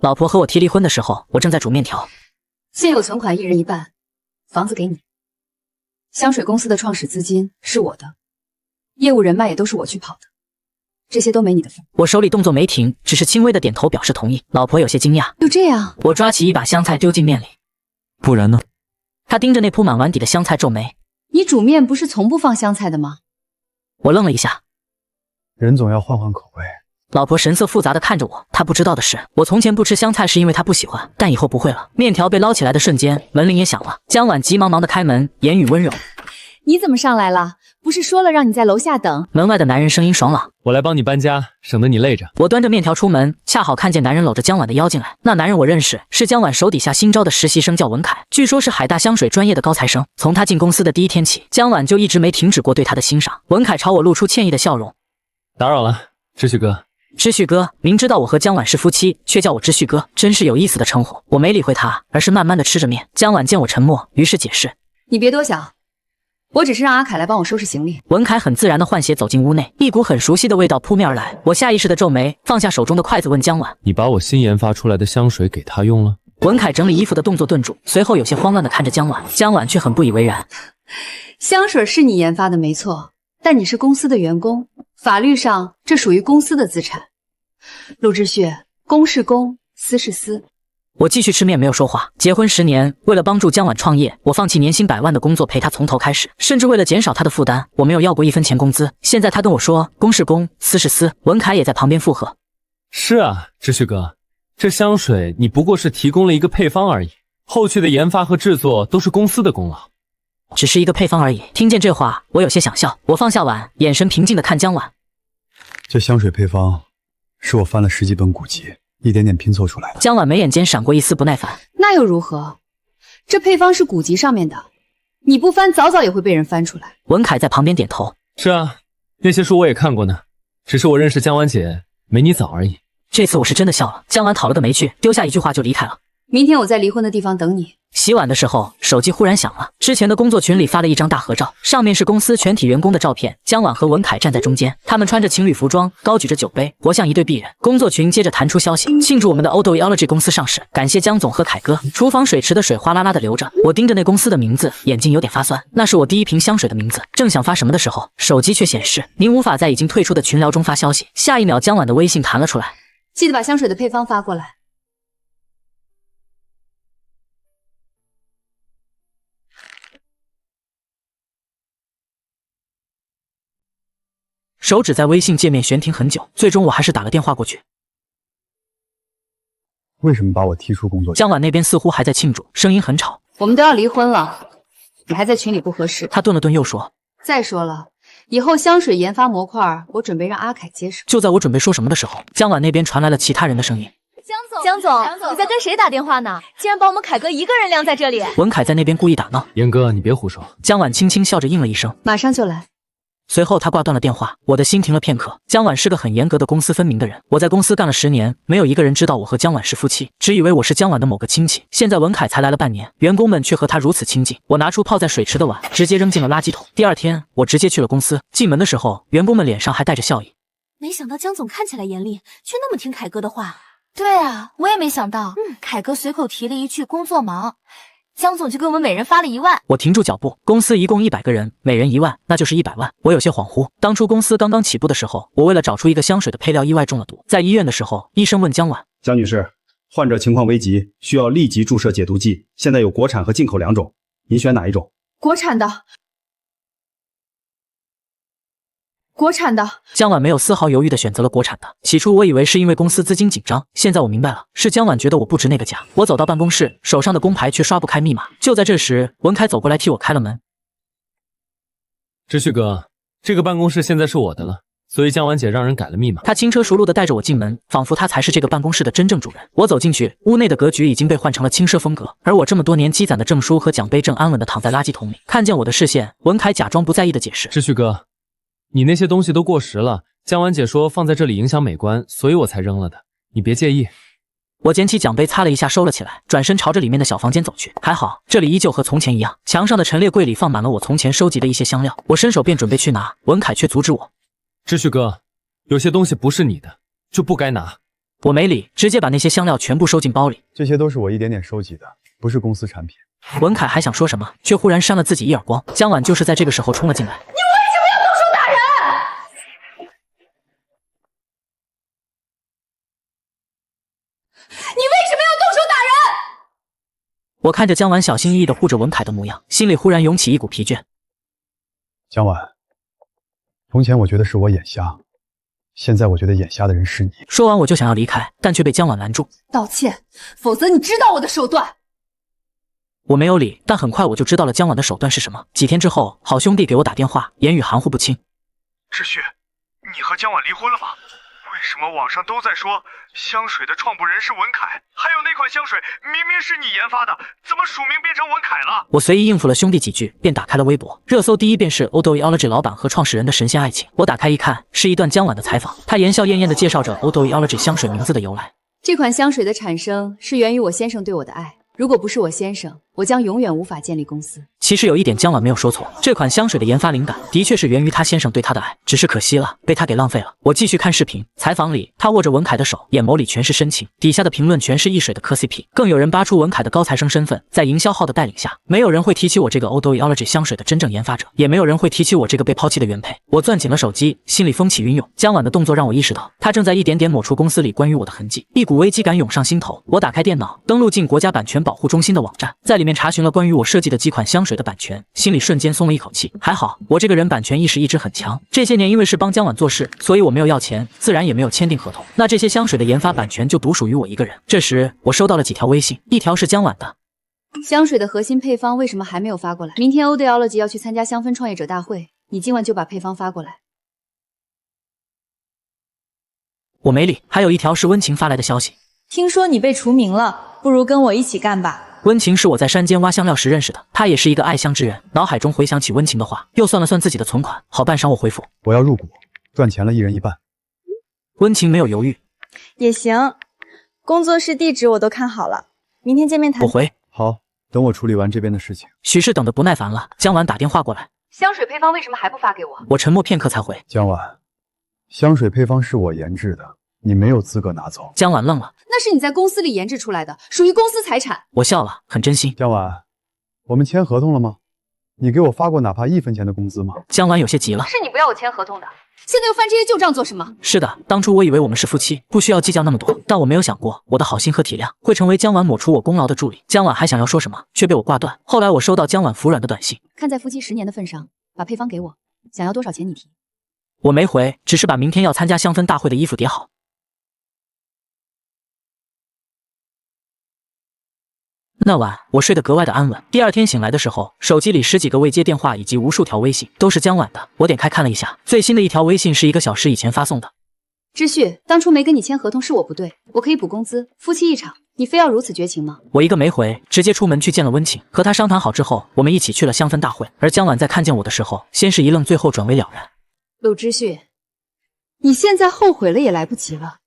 老婆和我提离婚的时候，我正在煮面条。现有存款一人一半，房子给你。香水公司的创始资金是我的，业务人脉也都是我去跑的，这些都没你的份。我手里动作没停，只是轻微的点头表示同意。老婆有些惊讶。就这样？我抓起一把香菜丢进面里。不然呢？她盯着那铺满碗底的香菜皱眉。你煮面不是从不放香菜的吗？我愣了一下。人总要换换口味。老婆神色复杂的看着我，她不知道的是，我从前不吃香菜是因为她不喜欢，但以后不会了。面条被捞起来的瞬间，门铃也响了。江婉急忙忙的开门，言语温柔：“你怎么上来了？不是说了让你在楼下等？”门外的男人声音爽朗：“我来帮你搬家，省得你累着。”我端着面条出门，恰好看见男人搂着江婉的腰进来。那男人我认识，是江婉手底下新招的实习生，叫文凯，据说是海大香水专业的高材生。从他进公司的第一天起，江婉就一直没停止过对他的欣赏。文凯朝我露出歉意的笑容：“打扰了，知旭哥。”知旭哥，明知道我和江婉是夫妻，却叫我知旭哥，真是有意思的称呼。我没理会他，而是慢慢的吃着面。江婉见我沉默，于是解释：“你别多想，我只是让阿凯来帮我收拾行李。”文凯很自然的换鞋走进屋内，一股很熟悉的味道扑面而来。我下意识的皱眉，放下手中的筷子，问江婉：“你把我新研发出来的香水给他用了？”文凯整理衣服的动作顿住，随后有些慌乱的看着江婉，江婉却很不以为然：“香水是你研发的没错，但你是公司的员工，法律上这属于公司的资产。陆之旭，公是公，私是私。”我继续吃面没有说话。结婚10年，为了帮助江婉创业，我放弃年薪100万的工作陪她从头开始，甚至为了减少她的负担，我没有要过1分钱工资。现在她跟我说公是公，私是私，文凯也在旁边附和：“是啊，知旭哥，这香水你不过是提供了一个配方而已，后续的研发和制作都是公司的功劳。”只是一个配方而已。听见这话，我有些想笑。我放下碗，眼神平静地看江婉：“这香水配方是我翻了10几本古籍，一点点拼凑出来的。”江婉眉眼间闪过一丝不耐烦：“那又如何？这配方是古籍上面的，你不翻早早也会被人翻出来。”文凯在旁边点头：“是啊，那些书我也看过呢，只是我认识江婉姐没你早而已。”这次我是真的笑了。江婉讨了个没趣，丢下一句话就离开了。明天我在离婚的地方等你。洗碗的时候，手机忽然响了。之前的工作群里发了一张大合照，上面是公司全体员工的照片，江婉和文凯站在中间，他们穿着情侣服装，高举着酒杯，活像一对璧人。工作群接着弹出消息，庆祝我们的 Odoeology 公司上市，感谢江总和凯哥。厨房水池的水哗啦啦的流着，我盯着那公司的名字，眼睛有点发酸。那是我第一瓶香水的名字。正想发什么的时候，手机却显示您无法在已经退出的群聊中发消息。下一秒，江婉的微信弹了出来：“记得把香水的配方发过来。”手指在微信界面悬停很久，最终我还是打了电话过去。为什么把我踢出工作？江婉那边似乎还在庆祝，声音很吵。我们都要离婚了，你还在群里不合适。他顿了顿又说：“再说了，以后香水研发模块，我准备让阿凯接手。”就在我准备说什么的时候，江婉那边传来了其他人的声音：“江总，你在跟谁打电话呢？竟然把我们凯哥一个人晾在这里！”文凯在那边故意打闹：“严哥，你别胡说。”江婉轻轻笑着应了一声：“马上就来。”随后他挂断了电话，我的心停了片刻。江婉是个很严格的公私分明的人，我在公司干了10年，没有一个人知道我和江婉是夫妻，只以为我是江婉的某个亲戚。现在文凯才来了半年，员工们却和他如此亲近。我拿出泡在水池的碗，直接扔进了垃圾桶。第二天，我直接去了公司。进门的时候，员工们脸上还带着笑意。没想到江总看起来严厉，却那么听凯哥的话。对啊，我也没想到。凯哥随口提了一句工作忙，江总就给我们每人发了1万。我停住脚步，公司一共100个人，每人1万，那就是100万。我有些恍惚，当初公司刚刚起步的时候，我为了找出一个香水的配料意外中了毒。在医院的时候，医生问江婉：“江女士，患者情况危急，需要立即注射解毒剂，现在有国产和进口2种，您选哪一种？”国产的。江婉没有丝毫犹豫地选择了国产的。起初我以为是因为公司资金紧张，现在我明白了，是江婉觉得我不值那个价。我走到办公室，手上的工牌却刷不开密码。就在这时，文凯走过来替我开了门：“知旭哥，这个办公室现在是我的了，所以江婉姐让人改了密码。”他轻车熟路地带着我进门，仿佛他才是这个办公室的真正主人。我走进去，屋内的格局已经被换成了轻奢风格，而我这么多年积攒的证书和奖杯正安稳地躺在垃圾桶里。看见我的视线，文凯假装不在意地解释：“知旭哥，你那些东西都过时了，江婉姐说放在这里影响美观，所以我才扔了的，你别介意。”我捡起奖杯擦了一下收了起来，转身朝着里面的小房间走去。还好，这里依旧和从前一样，墙上的陈列柜里放满了我从前收集的一些香料。我伸手便准备去拿，文凯却阻止我：“知旭哥，有些东西不是你的，就不该拿。”我没理，直接把那些香料全部收进包里。这些都是我一点点收集的，不是公司产品。文凯还想说什么，却忽然扇了自己一耳光。江婉就是在这个时候冲了进来。你为什么要动手打人？你为什么要动手打人？我看着江婉小心翼翼地护着文凯的模样，心里忽然涌起一股疲倦。江婉，从前我觉得是我眼瞎，现在我觉得眼瞎的人是你。说完我就想要离开，但却被江婉拦住。道歉，否则你知道我的手段。我没有理，但很快我就知道了江婉的手段是什么。几天之后，好兄弟给我打电话，言语含糊不清。志旭，你和江婉离婚了吗？为什么网上都在说香水的创办人是文凯？还有那款香水明明是你研发的，怎么署名变成文凯了？我随意应付了兄弟几句，便打开了微博。热搜第一便是 Odoeology 老板和创始人的神仙爱情。我打开一看，是一段江婉的采访，她言笑晏晏地介绍着 Odoeology 香水名字的由来。这款香水的产生是源于我先生对我的爱。如果不是我先生，我将永远无法建立公司。其实有一点江婉没有说错，这款香水的研发灵感的确是源于他先生对她的爱，只是可惜了，被他给浪费了。我继续看视频，采访里他握着文凯的手，眼眸里全是深情，底下的评论全是一水的磕 CP， 更有人扒出文凯的高材生身份。在营销号的带领下，没有人会提起我这个 Odoeology 香水的真正研发者，也没有人会提起我这个被抛弃的原配。我攥紧了手机，心里风起云涌。江婉的动作让我意识到，他正在一点点抹除公司里关于我的痕迹，一股危机感涌上心头。我打开电脑，登录进国家版权保护中心的网站，在里面查询了关于我设计的几款香水的版权，心里瞬间松了一口气。还好我这个人版权意识一直很强，这些年因为是帮江婉做事，所以我没有要钱，自然也没有签订合同，那这些香水的研发版权就独属于我一个人。这时我收到了几条微信，一条是江婉的：香水的核心配方为什么还没有发过来？明天 Odoeology 要去参加香氛创业者大会，你今晚就把配方发过来。我没理。还有一条是温情发来的消息：听说你被除名了，不如跟我一起干吧。温情是我在山间挖香料时认识的，他也是一个爱香之人。脑海中回想起温情的话，又算了算自己的存款，好半晌我回复：我要入股，赚钱了一人一半。温情没有犹豫，也行，工作室地址我都看好了，明天见面谈。我回：好，等我处理完这边的事情。许是等得不耐烦了，江婉打电话过来。香水配方为什么还不发给我？我沉默片刻才回：江婉，香水配方是我研制的，你没有资格拿走。江婉愣了，那是你在公司里研制出来的，属于公司财产。我笑了，很真心。江婉，我们签合同了吗？你给我发过哪怕1分钱的工资吗？江婉有些急了，是你不要我签合同的，现在又翻这些旧账做什么？是的，当初我以为我们是夫妻，不需要计较那么多，但我没有想过我的好心和体谅会成为江婉抹除我功劳的助力。江婉还想要说什么，却被我挂断。后来我收到江婉服软的短信：看在夫妻10年的份上，把配方给我，想要多少钱你提。我没回，只是把明天要参加香氛大会的衣服叠好。那晚我睡得格外的安稳。第二天醒来的时候，手机里10几个未接电话以及无数条微信，都是江婉的。我点开看了一下，最新的一条微信是1个小时以前发送的。知旭，当初没跟你签合同是我不对，我可以补工资，夫妻一场，你非要如此绝情吗？我一个没回，直接出门去见了温情，和他商谈好之后，我们一起去了香氛大会。而江婉在看见我的时候，先是一愣，最后转为了然。陆知旭，你现在后悔了也来不及了，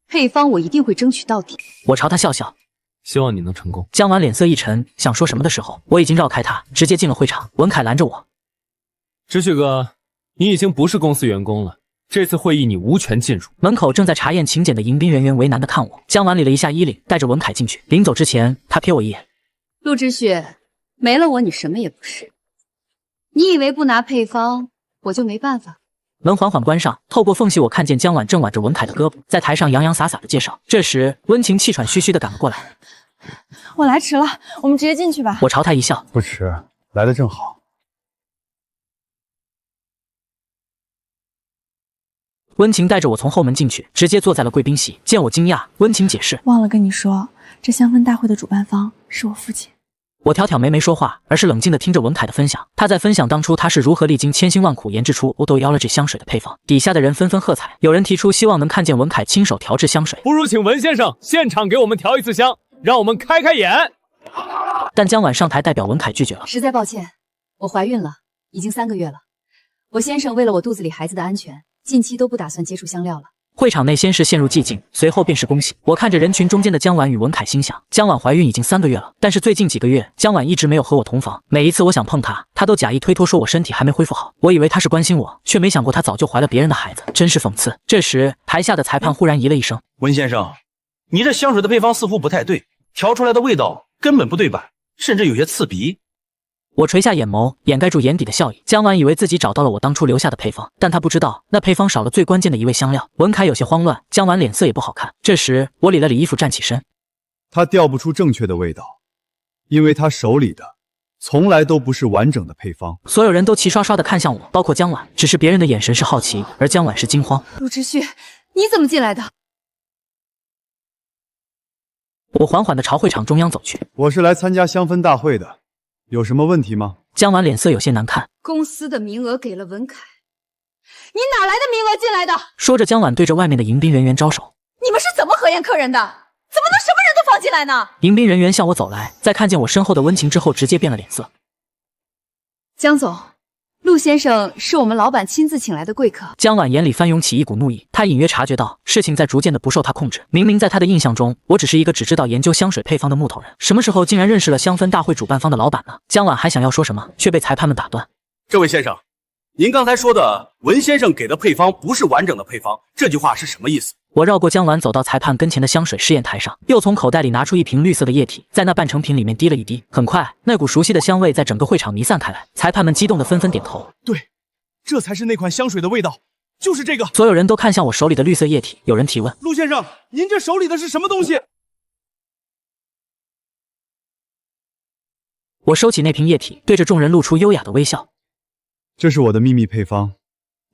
配方我一定会争取到底。我朝他笑笑，希望你能成功。江婉脸色一沉，想说什么的时候，我已经绕开他，直接进了会场。文凯拦着我：知旭哥，你已经不是公司员工了，这次会议你无权进入。门口正在查验请柬的迎宾人员为难地看我。江婉理了一下衣领，带着文凯进去。临走之前，他瞥我一眼：陆知旭，没了我你什么也不是。你以为不拿配方我就没办法？门缓缓关上，透过缝隙我看见江婉正挽着文凯的胳膊，在台上洋洋洒洒的介绍。这时温情气喘吁吁的赶了过来：我来迟了，我们直接进去吧。我朝他一笑：不迟，来得正好。温情带着我从后门进去，直接坐在了贵宾席。见我惊讶，温情解释：忘了跟你说，这香氛大会的主办方是我父亲。我挑挑眉没说话，而是冷静地听着文凯的分享。他在分享当初他是如何历经千辛万苦研制出 Odoeology 香水的配方。底下的人纷纷喝彩，有人提出希望能看见文凯亲手调制香水。不如请文先生现场给我们调一次香，让我们开开眼。但江婉上台代表文凯拒绝了。实在抱歉，我怀孕了，已经3个月了。我先生为了我肚子里孩子的安全，近期都不打算接触香料了。会场内先是陷入寂静，随后便是恭喜。我看着人群中间的江婉与文凯，心想：江婉怀孕已经3个月了，但是最近几个月，江婉一直没有和我同房。每一次我想碰她，她都假意推脱说我身体还没恢复好。我以为她是关心我，却没想过她早就怀了别人的孩子，真是讽刺。这时，台下的裁判忽然咦了一声：“温先生，你这香水的配方似乎不太对，调出来的味道根本不对版，甚至有些刺鼻。”我垂下眼眸，掩盖住眼底的笑意。江婉以为自己找到了我当初留下的配方，但她不知道那配方少了最关键的一味香料。文凯有些慌乱，江婉脸色也不好看。这时我理了理衣服，站起身。他调不出正确的味道，因为他手里的从来都不是完整的配方。所有人都齐刷刷地看向我，包括江婉，只是别人的眼神是好奇，而江婉是惊慌。陆之旭，你怎么进来的？我缓缓地朝会场中央走去。我是来参加香氛大会的，有什么问题吗？江婉脸色有些难看。公司的名额给了文凯，你哪来的名额进来的？说着，江婉对着外面的迎宾人员招手。你们是怎么核验客人的？怎么能什么人都放进来呢？迎宾人员向我走来，在看见我身后的温情之后，直接变了脸色。江总，陆先生是我们老板亲自请来的贵客。江婉眼里翻涌起一股怒意，她隐约察觉到事情在逐渐的不受她控制。明明在她的印象中，我只是一个只知道研究香水配方的木头人，什么时候竟然认识了香氛大会主办方的老板呢？江婉还想要说什么，却被裁判们打断。这位先生，您刚才说的文先生给的配方不是完整的配方，这句话是什么意思？我绕过江婉，走到裁判跟前的香水试验台上，又从口袋里拿出一瓶绿色的液体，在那半成品里面滴了一滴。很快，那股熟悉的香味在整个会场弥散开来，裁判们激动地纷纷点头。对，这才是那款香水的味道，就是这个。所有人都看向我手里的绿色液体，有人提问：陆先生，您这手里的是什么东西？我收起那瓶液体，对着众人露出优雅的微笑。这是我的秘密配方，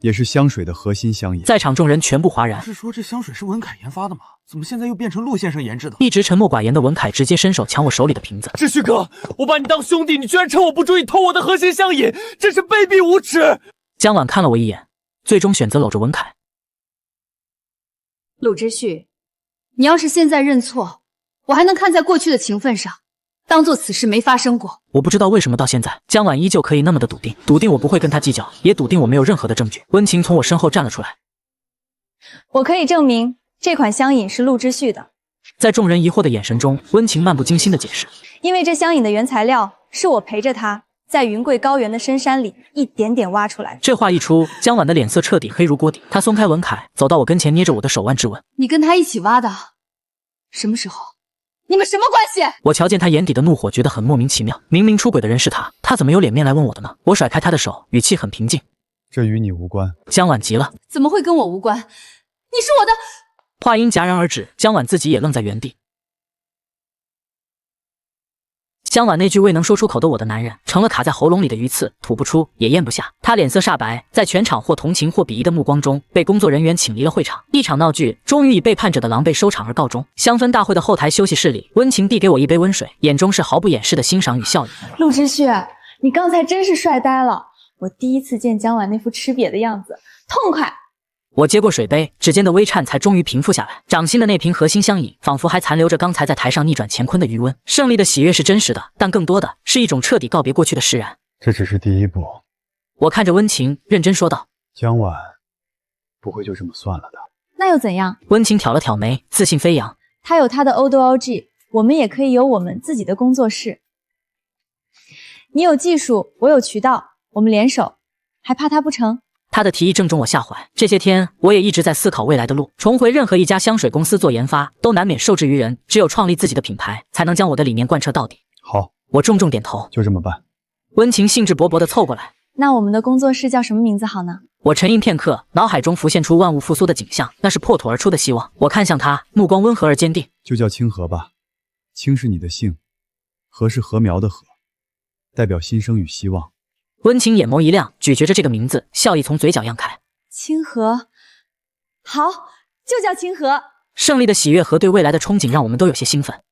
也是香水的核心香液。在场众人全部哗然。不是说这香水是文凯研发的吗？怎么现在又变成陆先生研制的？一直沉默寡言的文凯直接伸手抢我手里的瓶子。志旭哥，我把你当兄弟，你居然趁我不注意偷我的核心香饮，真是卑鄙无耻！江婉看了我一眼，最终选择搂着文凯。陆之旭，你要是现在认错，我还能看在过去的情分上，当做此事没发生过。我不知道为什么到现在，江婉依旧可以那么的笃定，笃定我不会跟他计较，也笃定我没有任何的证据。温情从我身后站了出来，我可以证明这款香饮是陆之旭的。在众人疑惑的眼神中，温情漫不经心的解释，因为这香饮的原材料是我陪着他在云贵高原的深山里一点点挖出来的。这话一出，江婉的脸色彻底黑如锅底。她松开文凯，走到我跟前，捏着我的手腕质问：你跟他一起挖的？什么时候？你们什么关系？我瞧见他眼底的怒火，觉得很莫名其妙。明明出轨的人是他，他怎么有脸面来问我的呢？我甩开他的手，语气很平静：这与你无关。江婉急了：怎么会跟我无关？你是我的……话音戛然而止，江婉自己也愣在原地。江婉那句未能说出口的我的男人，成了卡在喉咙里的鱼刺，吐不出也咽不下。他脸色煞白，在全场或同情或鄙夷的目光中，被工作人员请离了会场。一场闹剧终于以背叛者的狼狈收场而告终。香氛大会的后台休息室里，温情递给我一杯温水，眼中是毫不掩饰的欣赏与笑意。陆之旭，你刚才真是帅呆了，我第一次见江婉那副吃瘪的样子，痛快。我接过水杯，指尖的微颤才终于平复下来。掌心的那瓶核心香饮，仿佛还残留着刚才在台上逆转乾坤的余温。胜利的喜悦是真实的，但更多的是一种彻底告别过去的释然。这只是第一步。我看着温情，认真说道：江婉不会就这么算了的。那又怎样？温情挑了挑眉，自信飞扬。他有他的 O2OG， 我们也可以有我们自己的工作室。你有技术，我有渠道，我们联手，还怕他不成？他的提议正中我下怀。这些天，我也一直在思考未来的路。重回任何一家香水公司做研发，都难免受制于人。只有创立自己的品牌，才能将我的理念贯彻到底。好，我重重点头，就这么办。温情兴致勃勃地凑过来。那我们的工作室叫什么名字好呢？我沉吟片刻，脑海中浮现出万物复苏的景象，那是破土而出的希望。我看向他，目光温和而坚定。就叫清河吧。清是你的姓，禾是禾苗的禾，代表新生与希望。温情眼眸一亮，咀嚼着这个名字，笑意从嘴角漾开。清河，好，就叫清河。胜利的喜悦和对未来的憧憬让我们都有些兴奋。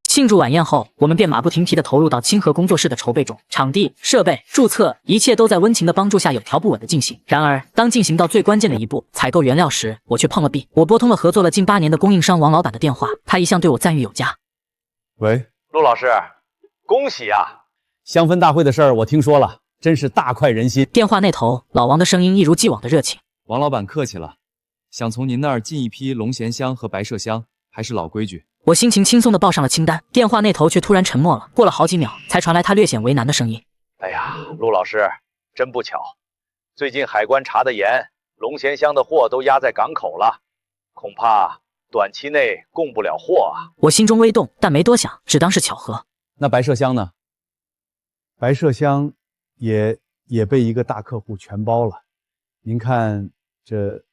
庆祝晚宴后，我们便马不停蹄地投入到清河工作室的筹备中，场地、设备、注册，一切都在温情的帮助下有条不紊地进行。然而，当进行到最关键的一步——采购原料时，我却碰了壁。我拨通了合作了近8年的供应商王老板的电话，他一向对我赞誉有加。喂，陆老师，恭喜啊！香氛大会的事儿我听说了，真是大快人心。电话那头，老王的声音一如既往的热情。王老板客气了，想从您那儿进一批龙涎香和白麝香，还是老规矩。我心情轻松地报上了清单，电话那头却突然沉默了。过了好几秒，才传来他略显为难的声音：“哎呀，陆老师，真不巧，最近海关查得严，龙涎香的货都压在港口了，恐怕短期内供不了货啊。”我心中微动，但没多想，只当是巧合。那白麝香呢？白麝香也被一个大客户全包了。您看这。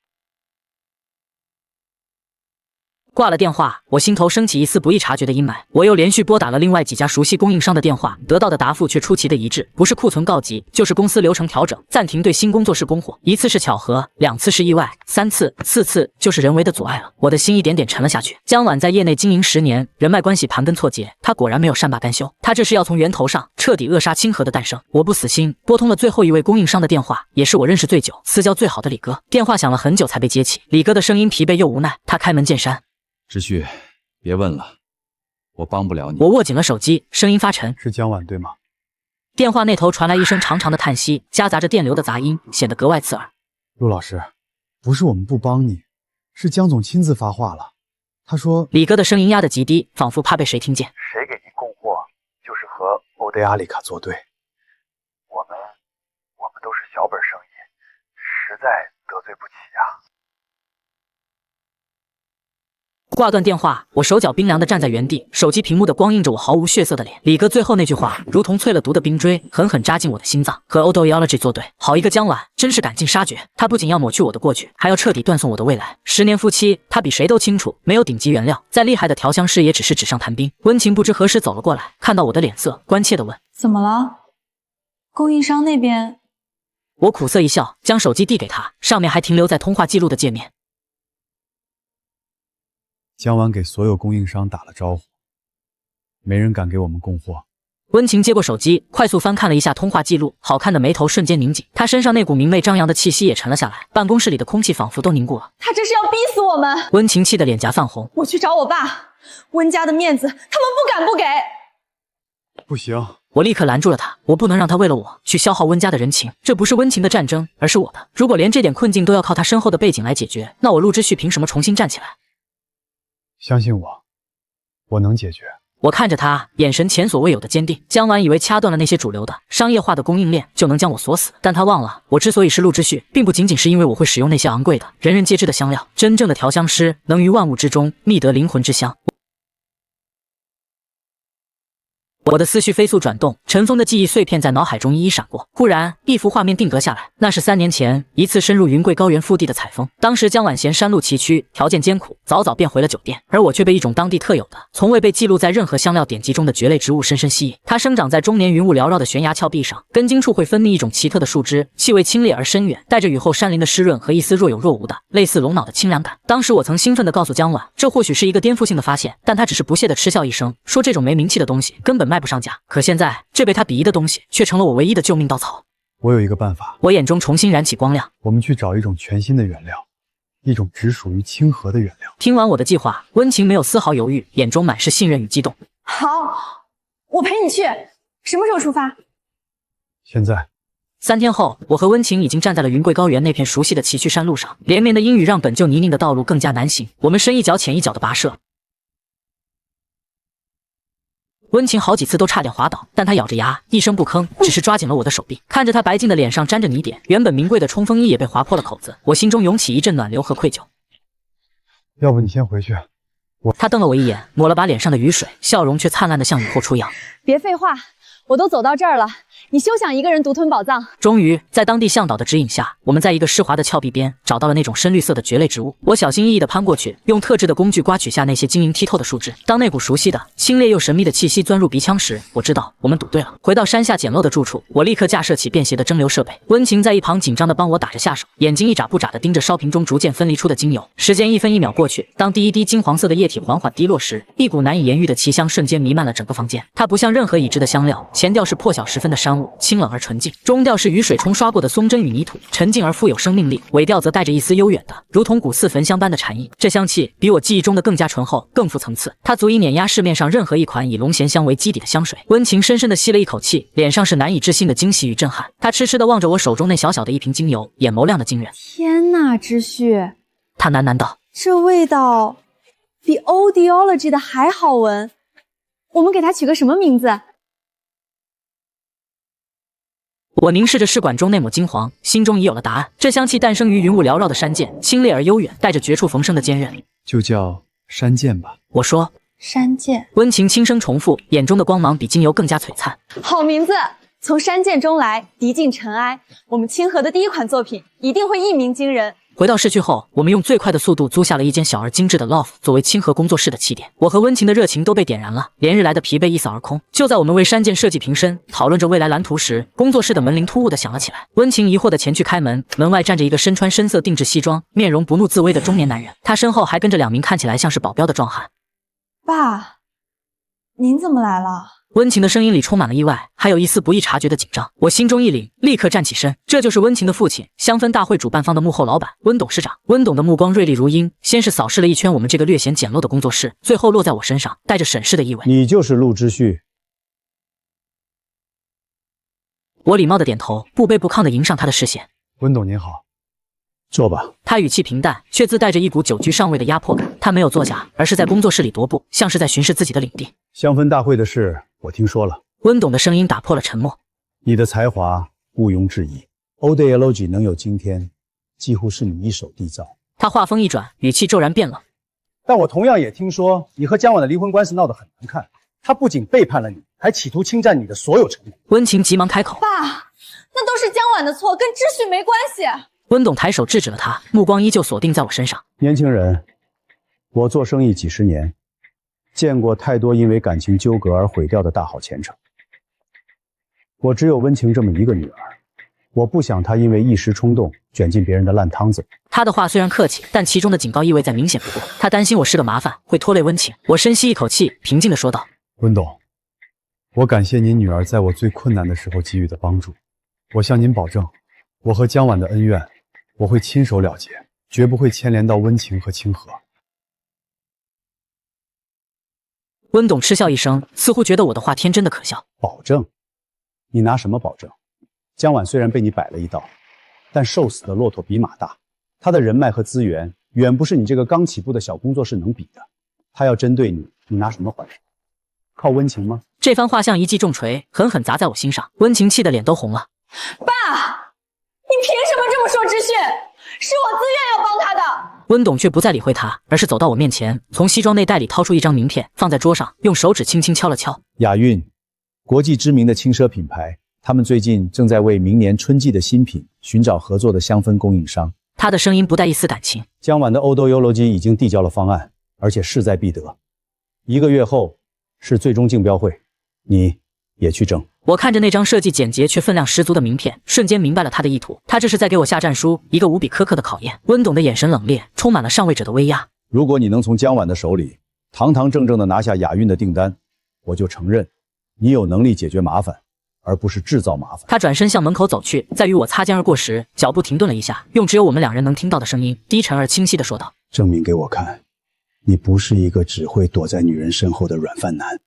挂了电话，我心头升起一丝不易察觉的阴霾。我又连续拨打了另外几家熟悉供应商的电话，得到的答复却出奇的一致，不是库存告急，就是公司流程调整，暂停对新工作室供货。一次是巧合，2次是意外，3次、4次就是人为的阻碍了。我的心一点点沉了下去。江晚在业内经营10年，人脉关系盘根错节，他果然没有善罢甘休，他这是要从源头上彻底扼杀清河的诞生。我不死心，拨通了最后一位供应商的电话，也是我认识最久、私交最好的李哥。电话响了很久才被接起，李哥的声音疲惫又无奈，他开门见山。知旭，别问了，我帮不了你。我握紧了手机，声音发沉。是江晚对吗？电话那头传来一声长长的叹息，夹杂着电流的杂音，显得格外刺耳。陆老师，不是我们不帮你，是江总亲自发话了。他说，李哥的声音压得极低，仿佛怕被谁听见。谁给您供货，就是和欧黛阿丽卡作对。我们都是小本生意，实在得罪不起啊。挂断电话，我手脚冰凉地站在原地，手机屏幕的光映着我毫无血色的脸。李哥最后那句话，如同淬了毒的冰锥，狠狠扎进我的心脏。和 Odoiology 作对，好一个江晚，真是赶尽杀绝。他不仅要抹去我的过去，还要彻底断送我的未来。10年夫妻，他比谁都清楚，没有顶级原料，再厉害的调香师也只是纸上谈兵。温情不知何时走了过来，看到我的脸色，关切地问：“怎么了？供应商那边？”我苦涩一笑，将手机递给他，上面还停留在通话记录的界面。江晚给所有供应商打了招呼，没人敢给我们供货。温情接过手机，快速翻看了一下通话记录，好看的眉头瞬间拧紧，他身上那股明媚张扬的气息也沉了下来，办公室里的空气仿佛都凝固了。他这是要逼死我们！温情气得脸颊泛红。我去找我爸，温家的面子他们不敢不给。不行，我立刻拦住了他，我不能让他为了我去消耗温家的人情，这不是温情的战争，而是我的。如果连这点困境都要靠他身后的背景来解决，那我陆之旭凭什么重新站起来？相信我，我能解决。我看着他，眼神前所未有的坚定。江晚以为掐断了那些主流的商业化的供应链就能将我锁死，但他忘了，我之所以是陆之旭，并不仅仅是因为我会使用那些昂贵的、人人皆知的香料。真正的调香师能于万物之中觅得灵魂之香。我的思绪飞速转动，尘封的记忆碎片在脑海中一一闪过。忽然，一幅画面定格下来，那是3年前一次深入云贵高原腹地的采风。当时江晚嫌山路崎岖，条件艰苦，早早便回了酒店，而我却被一种当地特有的、从未被记录在任何香料典籍中的蕨类植物深深吸引。它生长在终年云雾缭绕的悬崖峭壁上，根茎处会分泌一种奇特的树枝，气味清冽而深远，带着雨后山林的湿润和一丝若有若无的类似龙脑的清凉感。当时我曾兴奋地告诉江晚，这或许是一个颠覆性的发现，但他只是不屑地嗤笑一声，说这种没名气的东西根本卖不上价。可现在，这被他鄙夷的东西却成了我唯一的救命稻草。我有一个办法。我眼中重新燃起光亮。我们去找一种全新的原料，一种只属于清河的原料。听完我的计划，温情没有丝毫犹豫，眼中满是信任与激动。好，我陪你去。什么时候出发？现在。3天后，我和温情已经站在了云贵高原那片熟悉的崎岖山路上，连绵的阴雨让本就泥泞的道路更加难行。我们深一脚浅一脚的跋涉。温情好几次都差点滑倒，但他咬着牙一声不吭，只是抓紧了我的手臂。看着他白净的脸上沾着泥点，原本名贵的冲锋衣也被划破了口子，我心中涌起一阵暖流和愧疚。要不你先回去。他瞪了我一眼，抹了把脸上的雨水，笑容却灿烂的像雨后初阳。别废话，我都走到这儿了，你休想一个人独吞宝藏。终于，在当地向导的指引下，我们在一个湿滑的峭壁边找到了那种深绿色的蕨类植物。我小心翼翼地攀过去，用特制的工具刮取下那些晶莹剔透的树枝。当那股熟悉的、清冽又神秘的气息钻入鼻腔时，我知道我们赌对了。回到山下简陋的住处，我立刻架设起便携的蒸馏设备。温情在一旁紧张地帮我打着下手，眼睛一眨不眨地盯着烧瓶中逐渐分离出的精油。时间1分1秒过去，当第一滴金黄色的液体缓缓滴落时，一股难以言喻的奇香瞬间弥漫了整个房间。它不像任何已知的香料，前调是破晓时分的山山雾，清冷而纯净。中调是雨水冲刷过的松针与泥土，沉静而富有生命力；尾调则带着一丝悠远的，如同古寺焚香般的禅意。这香气比我记忆中的更加醇厚，更富层次。它足以碾压市面上任何一款以龙涎香为基底的香水。温情深深地吸了一口气，脸上是难以置信的惊喜与震撼。他痴痴地望着我手中那小小的一瓶精油，眼眸亮得惊人。天呐，知旭，他喃喃道：“这味道比 Audiology 的还好闻。我们给它取个什么名字？”我凝视着试管中那抹金黄，心中已有了答案。这香气诞生于云雾缭绕的山涧，清冽而悠远，带着绝处逢生的坚韧。就叫山涧吧。我说。山涧。温情轻声重复，眼中的光芒比精油更加璀璨。好名字，从山涧中来，涤尽尘埃。我们清河的第一款作品一定会一鸣惊人。回到市区后，我们用最快的速度租下了一间小而精致的 loft 作为清河工作室的起点。我和温情的热情都被点燃了，连日来的疲惫一扫而空。就在我们为山涧设计瓶身，讨论着未来蓝图时，工作室的门铃突兀地响了起来。温情疑惑地前去开门，门外站着一个身穿深色定制西装、面容不怒自威的中年男人，他身后还跟着2名看起来像是保镖的壮汉。爸，您怎么来了？温情的声音里充满了意外，还有一丝不易察觉的紧张。我心中一凛，立刻站起身。这就是温情的父亲，香氛大会主办方的幕后老板温董事长。温董的目光锐利如鹰，先是扫视了一圈我们这个略显简陋的工作室，最后落在我身上，带着审视的意味。你就是陆之旭。我礼貌的点头，不卑不亢的迎上他的视线。温董您好，坐吧。他语气平淡，却自带着一股久居上位的压迫感。他没有坐下，而是在工作室里踱步，像是在巡视自己的领地。香氛大会的事我听说了。温董的声音打破了沉默。你的才华毋庸置疑 ，Audiology 能有今天，几乎是你一手缔造。他话锋一转，语气骤然变了。但我同样也听说你和江晚的离婚官司闹得很难看，他不仅背叛了你，还企图侵占你的所有成果。温情急忙开口：“爸，那都是江晚的错，跟秩序没关系。”温董抬手制止了他，目光依旧锁定在我身上。年轻人，我做生意几十年，见过太多因为感情纠葛而毁掉的大好前程。我只有温情这么一个女儿，我不想她因为一时冲动卷进别人的烂汤子。他的话虽然客气，但其中的警告意味再明显不过。他担心我是个麻烦，会拖累温情。我深吸一口气，平静地说道：“温董，我感谢您女儿在我最困难的时候给予的帮助。我向您保证，我和江晚的恩怨，我会亲手了结，绝不会牵连到温情和清河。”温董嗤笑一声，似乎觉得我的话天真的可笑。保证？你拿什么保证？江晚虽然被你摆了一道，但瘦死的骆驼比马大，他的人脉和资源远不是你这个刚起步的小工作室能比的。他要针对你，你拿什么还手？靠温情吗？这番话像一记重锤，狠狠砸在我心上。温情气得脸都红了。爸，你凭什么这么说知旭？是我自愿要帮他的。温董却不再理会他，而是走到我面前，从西装内袋里掏出一张名片，放在桌上，用手指轻轻敲了敲。雅韵，国际知名的轻奢品牌，他们最近正在为明年春季的新品寻找合作的香氛供应商。他的声音不带一丝感情。江晚的Audiology已经递交了方案，而且势在必得。1个月后是最终竞标会，你也去争。我看着那张设计简洁却分量十足的名片，瞬间明白了他的意图。他这是在给我下战书，一个无比苛刻的考验。温董的眼神冷冽，充满了上位者的威压。如果你能从江晚的手里堂堂正正地拿下雅韵的订单，我就承认你有能力解决麻烦，而不是制造麻烦。他转身向门口走去，在与我擦肩而过时，脚步停顿了一下，用只有我们2人能听到的声音，低沉而清晰地说道：“证明给我看，你不是一个只会躲在女人身后的软饭男。”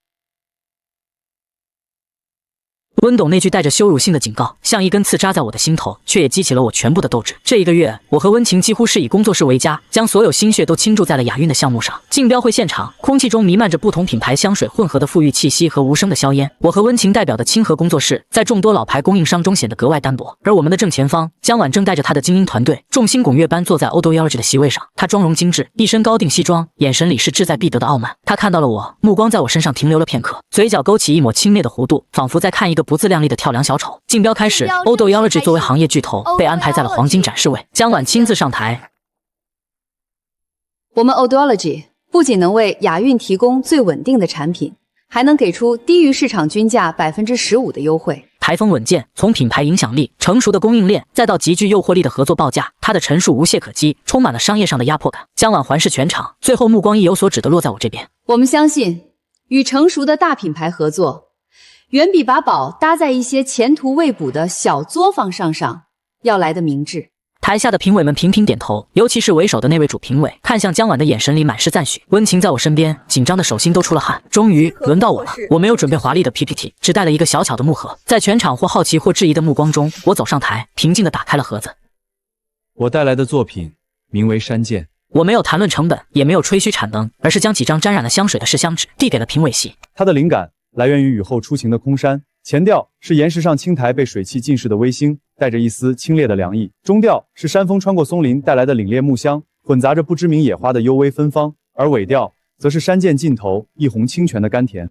温董那句带着羞辱性的警告，像一根刺扎在我的心头，却也激起了我全部的斗志。这1个月，我和温情几乎是以工作室为家，将所有心血都倾注在了雅韵的项目上。竞标会现场，空气中弥漫着不同品牌香水混合的馥郁气息和无声的硝烟。我和温情代表的清河工作室，在众多老牌供应商中显得格外单薄。而我们的正前方，江晚正带着他的精英团队，众星拱月般坐在Audiology的席位上。他妆容精致，一身高定西装，眼神里是志在必得的傲慢。他看到了我，目光在我身上停留了片刻，嘴角勾起一抹轻蔑的弧度，仿佛在看一个不自量力的跳梁小丑。竞标开始 ，Audiology 作为行业巨头被安排在了黄金展示位，江晚亲自上台。我们 Audiology 不仅能为雅韵提供最稳定的产品，还能给出低于市场均价15%的优惠。台风稳健，从品牌影响力、成熟的供应链，再到极具诱惑力的合作报价，他的陈述无懈可击，充满了商业上的压迫感。江晚环视全场，最后目光意有所指地落在我这边。我们相信，与成熟的大品牌合作，远比把宝搭在一些前途未卜的小作坊上要来的明智。台下的评委们频频点头，尤其是为首的那位主评委，看向姜婉的眼神里满是赞许。温情在我身边，紧张的手心都出了汗。终于轮到我了，我没有准备华丽的 PPT， 只带了一个小巧的木盒。在全场或好奇或质疑的目光中，我走上台，平静地打开了盒子。我带来的作品名为《山涧》。我没有谈论成本，也没有吹嘘产能，而是将几张沾染了香水的试香纸递给了评委席。它的灵感来源于雨后初晴的空山，前调是岩石上青苔被水汽浸湿的微星，带着一丝清冽的凉意；中调是山风穿过松林带来的凛冽木香，混杂着不知名野花的幽微芬芳；而尾调则是山涧尽头一泓清泉的甘甜。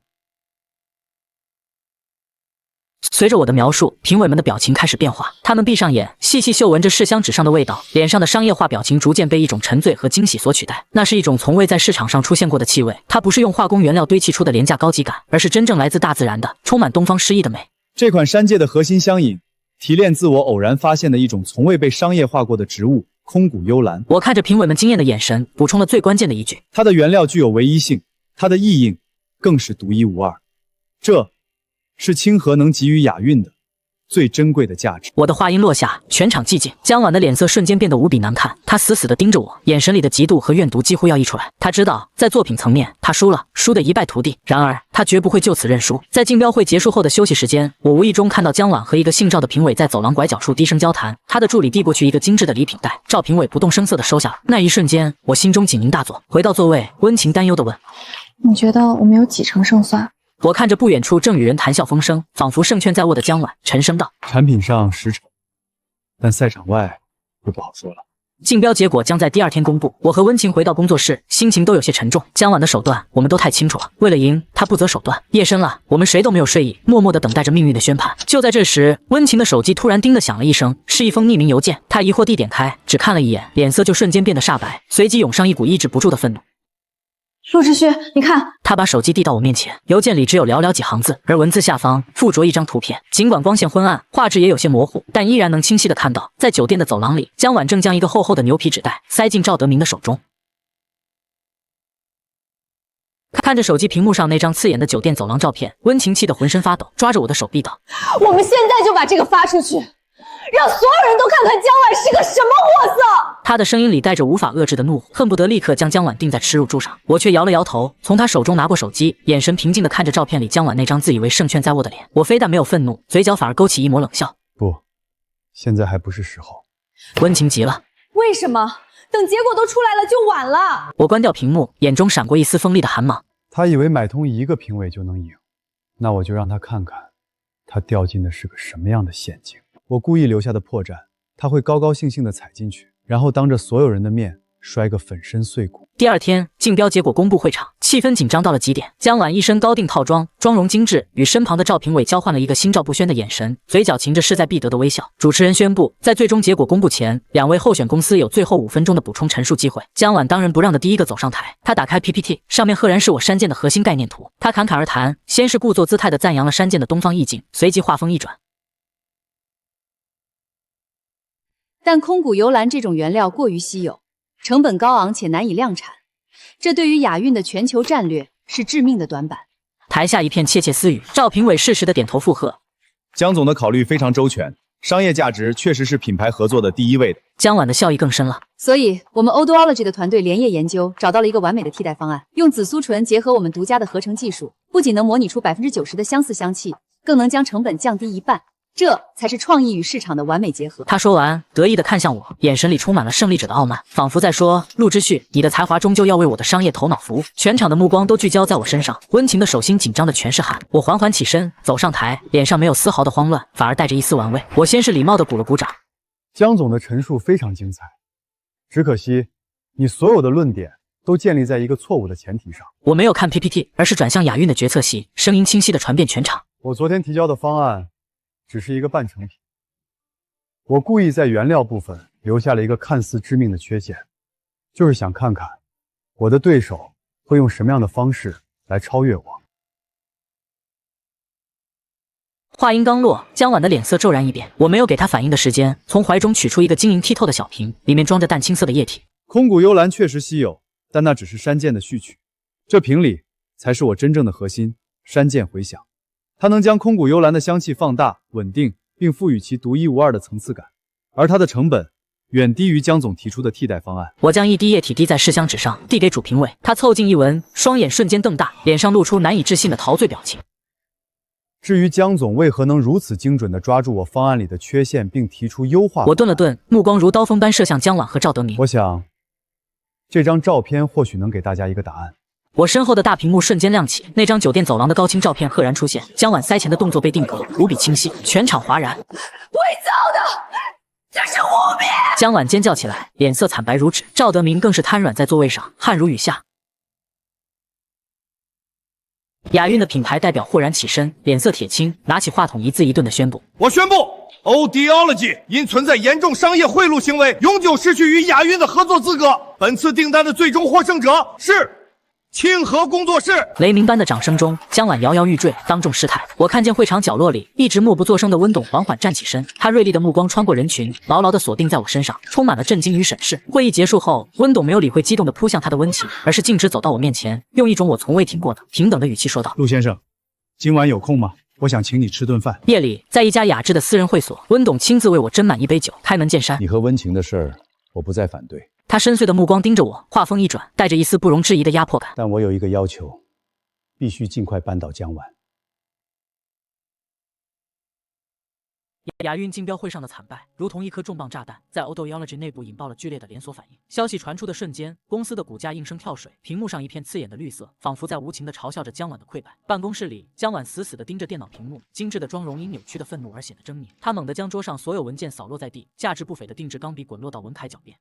随着我的描述，评委们的表情开始变化，他们闭上眼，细细嗅闻着试香纸上的味道，脸上的商业化表情逐渐被一种沉醉和惊喜所取代。那是一种从未在市场上出现过的气味，它不是用化工原料堆砌出的廉价高级感，而是真正来自大自然的、充满东方诗意的美。这款山涧的核心香饮提炼自我偶然发现的一种从未被商业化过的植物——空谷幽兰。我看着评委们惊艳的眼神，补充了最关键的一句：它的原料具有唯一性，它的意印更是独一无二。这是清河能给予雅韵的最珍贵的价值。我的话音落下，全场寂静。姜婉的脸色瞬间变得无比难看，她死死地盯着我，眼神里的嫉妒和怨毒几乎要溢出来。她知道，在作品层面，她输了，输得一败涂地。然而，她绝不会就此认输。在竞标会结束后的休息时间，我无意中看到姜婉和一个姓赵的评委在走廊拐角处低声交谈。他的助理递过去一个精致的礼品袋，赵评委不动声色地收下了。那一瞬间，我心中警铃大作。回到座位，温情担忧地问：“你觉得我们有几成胜算？”我看着不远处正与人谈笑风生，仿佛胜券在握的姜婉，沉声道：“产品上10成，但赛场外就不好说了。”竞标结果将在第2天公布。我和温情回到工作室，心情都有些沉重。姜婉的手段我们都太清楚了，为了赢，她不择手段。夜深了，我们谁都没有睡意，默默地等待着命运的宣判。就在这时，温情的手机突然叮的响了一声，是一封匿名邮件。她疑惑地点开，只看了一眼，脸色就瞬间变得煞白，随即涌上一股抑制不住的愤怒。陆之旭，你看，他把手机递到我面前，邮件里只有寥寥几行字，而文字下方附着一张图片。尽管光线昏暗，画质也有些模糊，但依然能清晰地看到，在酒店的走廊里，姜婉正将一个厚厚的牛皮纸袋塞进赵德明的手中。看着手机屏幕上那张刺眼的酒店走廊照片，温情气得浑身发抖，抓着我的手臂道：“我们现在就把这个发出去，让所有人都看看姜婉是个什么货色！”他的声音里带着无法遏制的怒火，恨不得立刻将姜婉钉在耻辱柱上。我却摇了摇头，从他手中拿过手机，眼神平静地看着照片里姜婉那张自以为胜券在握的脸。我非但没有愤怒，嘴角反而勾起一抹冷笑。不，现在还不是时候。温情急了，为什么？等结果都出来了就晚了。我关掉屏幕，眼中闪过一丝锋利的寒芒。他以为买通1个评委就能赢，那我就让他看看，他掉进的是个什么样的陷阱。我故意留下的破绽，他会高高兴兴地踩进去，然后当着所有人的面摔个粉身碎骨。第2天，竞标结果公布会场，气氛紧张到了极点。姜婉一身高定套装，妆容精致，与身旁的赵评委交换了一个心照不宣的眼神，嘴角噙着势在必得的微笑。主持人宣布，在最终结果公布前，2位候选公司有最后5分钟的补充陈述机会。姜婉当仁不让的第一个走上台，他打开 PPT， 上面赫然是我山涧的核心概念图。他侃侃而谈，先是故作姿态地赞扬了山涧的东方意境，随即话锋一转。但空谷幽兰这种原料过于稀有，成本高昂且难以量产，这对于雅韵的全球战略是致命的短板。台下一片窃窃私语，赵评委适时的点头附和。姜总的考虑非常周全，商业价值确实是品牌合作的第1位的。姜婉的笑意更深了。所以，我们 Odoology 的团队连夜研究，找到了一个完美的替代方案。用紫苏醇结合我们独家的合成技术，不仅能模拟出90%的相似香气，更能将成本降低1半。这才是创意与市场的完美结合。他说完，得意地看向我，眼神里充满了胜利者的傲慢，仿佛在说：“陆之旭，你的才华终究要为我的商业头脑服务。”全场的目光都聚焦在我身上，温情的手心紧张的全是汗。我缓缓起身，走上台，脸上没有丝毫的慌乱，反而带着一丝玩味。我先是礼貌地鼓了鼓掌。姜总的陈述非常精彩，只可惜你所有的论点都建立在一个错误的前提上。我没有看 PPT， 而是转向雅韵的决策席，声音清晰地传遍全场。我昨天提交的方案只是一个半成品，我故意在原料部分留下了一个看似致命的缺陷，就是想看看我的对手会用什么样的方式来超越我。话音刚落，姜婉的脸色骤然一变，我没有给她反应的时间，从怀中取出一个晶莹剔透的小瓶，里面装着淡青色的液体。空谷幽兰确实稀有，但那只是山涧的序曲，这瓶里才是我真正的核心——山涧回响。它能将空谷幽兰的香气放大、稳定，并赋予其独一无二的层次感，而它的成本远低于江总提出的替代方案。我将一滴液体滴在试香纸上，递给主评委。他凑近一闻，双眼瞬间瞪大，脸上露出难以置信的陶醉表情。至于江总为何能如此精准地抓住我方案里的缺陷，并提出优化，我顿了顿，目光如刀锋般射向江婉和赵德明。我想，这张照片或许能给大家一个答案。我身后的大屏幕瞬间亮起，那张酒店走廊的高清照片赫然出现，江婉腮前的动作被定格，无比清晰，全场哗然。伪造的，这是污蔑！江婉尖叫起来，脸色惨白如纸。赵德明更是瘫软在座位上，汗如雨下。雅韵的品牌代表豁然起身，脸色铁青，拿起话筒一字一顿地宣布：我宣布 ，Audiology 因存在严重商业贿赂行为，永久失去与雅韵的合作资格。本次订单的最终获胜者是清河工作室。雷鸣般的掌声中，江婉摇摇欲坠，当众失态。我看见会场角落里一直默不作声的温董缓缓站起身，他锐利的目光穿过人群，牢牢地锁定在我身上，充满了震惊与审视。会议结束后，温董没有理会激动地扑向他的温情，而是径直走到我面前，用一种我从未听过的平等的语气说道：“陆先生，今晚有空吗？我想请你吃顿饭。”夜里，在一家雅致的私人会所，温董亲自为我斟满一杯酒，开门见山：“你和温情的事儿，我不再反对。”他深邃的目光盯着我，话锋一转，带着一丝不容置疑的压迫感。但我有一个要求，必须尽快扳倒江婉。雅韵竞标会上的惨败，如同一颗重磅炸弹，在 Audiology 内部引爆了剧烈的连锁反应。消息传出的瞬间，公司的股价应声跳水，屏幕上一片刺眼的绿色，仿佛在无情地嘲笑着江婉的溃败。办公室里，江婉死死地盯着电脑屏幕，精致的妆容因扭曲的愤怒而显得狰狞。她猛地将桌上所有文件扫落在地，价值不菲的定制钢笔滚落到文凯脚边。